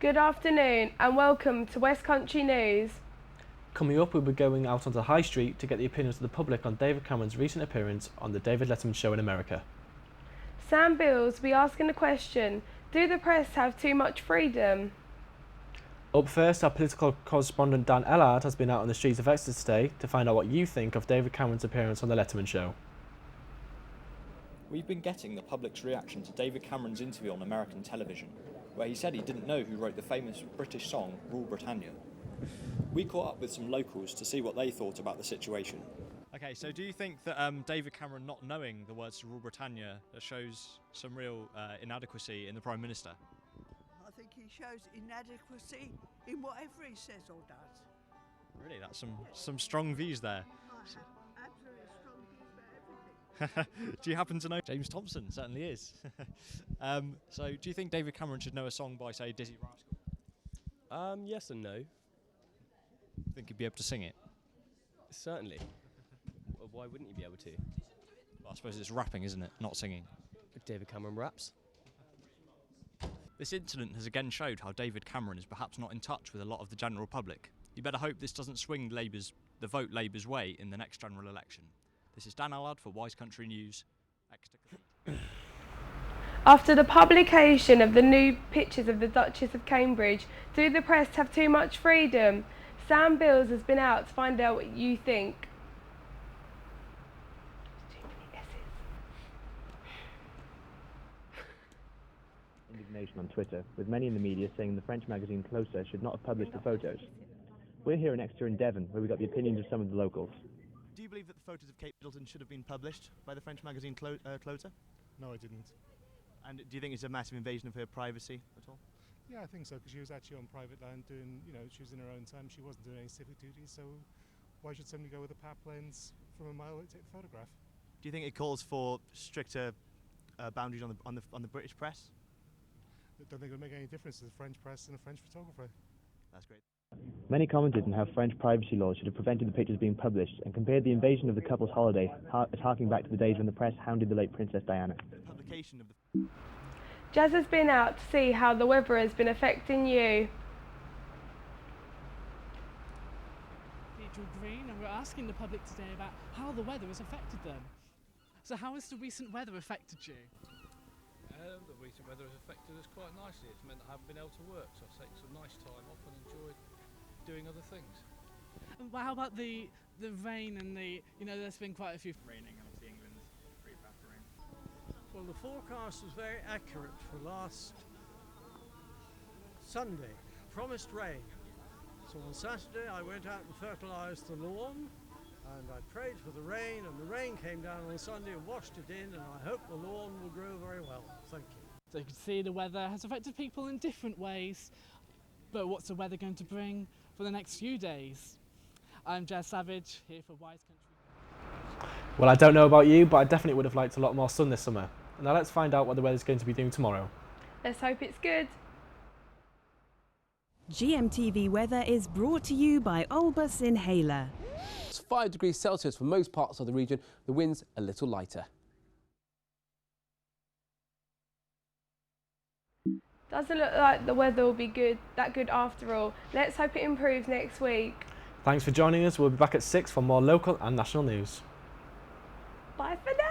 Good afternoon and welcome to West Country News. Coming up, we'll be going out onto High Street to get the opinions of the public on David Cameron's recent appearance on the David Letterman Show in America. Sam Bills will be asking the question, do the press have too much freedom? Up first, our political correspondent Dan Ellard has been out on the streets of Exeter today to find out what you think of David Cameron's appearance on the Letterman Show. We've been getting the public's reaction to David Cameron's interview on American television, where he said he didn't know who wrote the famous British song Rule Britannia. We caught up with some locals to see what they thought about the situation. Okay, so do you think that David Cameron not knowing the words to Rule Britannia shows some real inadequacy in the Prime Minister? I think he shows inadequacy in whatever he says or does. Really, that's some strong views there. I have absolutely strong views about everything. Do you happen to know? James Thompson certainly is. So do you think David Cameron should know a song by, say, Dizzy Rascal? Yes and no. Think he'd be able to sing it? Certainly. Why wouldn't you be able to? Well, I suppose it's rapping, isn't it? Not singing. David Cameron raps. This incident has again showed how David Cameron is perhaps not in touch with a lot of the general public. You better hope this doesn't swing the vote Labour's way in the next general election. This is Dan Allard for Wise Country News, Exeter. After the publication of the new pictures of the Duchess of Cambridge, do the press have too much freedom? Sam Bills has been out to find out what you think. Indignation on Twitter, with many in the media saying the French magazine Closer should not have published the photos. We're here in Exeter in Devon, where we got the opinions of some of the locals. Do you believe that the photos of Kate Middleton should have been published by the French magazine Closer? No, I didn't. And do you think it's a massive invasion of her privacy at all? Yeah, I think so, because she was actually on private land doing, she was in her own time, she wasn't doing any civic duties, so why should somebody go with a PAP lens from a mile to take a photograph? Do you think it calls for stricter boundaries on the British press? I don't think it would make any difference to the French press and a French photographer. That's great. Many commented on how French privacy laws should have prevented the pictures being published and compared the invasion of the couple's holiday as harking back to the days when the press hounded the late Princess Diana. Publication of the Jazz has been out to see how the weather has been affecting you. Green, and we're asking the public today about how the weather has affected them. So how has the recent weather affected you? The recent weather has affected us quite nicely. It's meant I haven't been able to work, so I've taken some nice time off and enjoyed doing other things. Well, how about the rain and there's been quite a few raining, and obviously England's pretty bad for rain. Well, the forecast was very accurate for last Sunday. Promised rain. So on Saturday I went out and fertilised the lawn, and I prayed for the rain, and the rain came down on Sunday and washed it in, and I hope the lawn will grow very well. Thank you. So you can see the weather has affected people in different ways, but what's the weather going to bring for the next few days? I'm Jazz Savage, here for Wise Country. Well, I don't know about you, but I definitely would have liked a lot more sun this summer. Now let's find out what the weather's going to be doing tomorrow. Let's hope it's good. GMTV weather is brought to you by Olbus Inhaler. It's 5 degrees Celsius for most parts of the region. The wind's a little lighter. Doesn't look like the weather will be that good after all. Let's hope it improves next week. Thanks for joining us. We'll be back at 6 for more local and national news. Bye for now.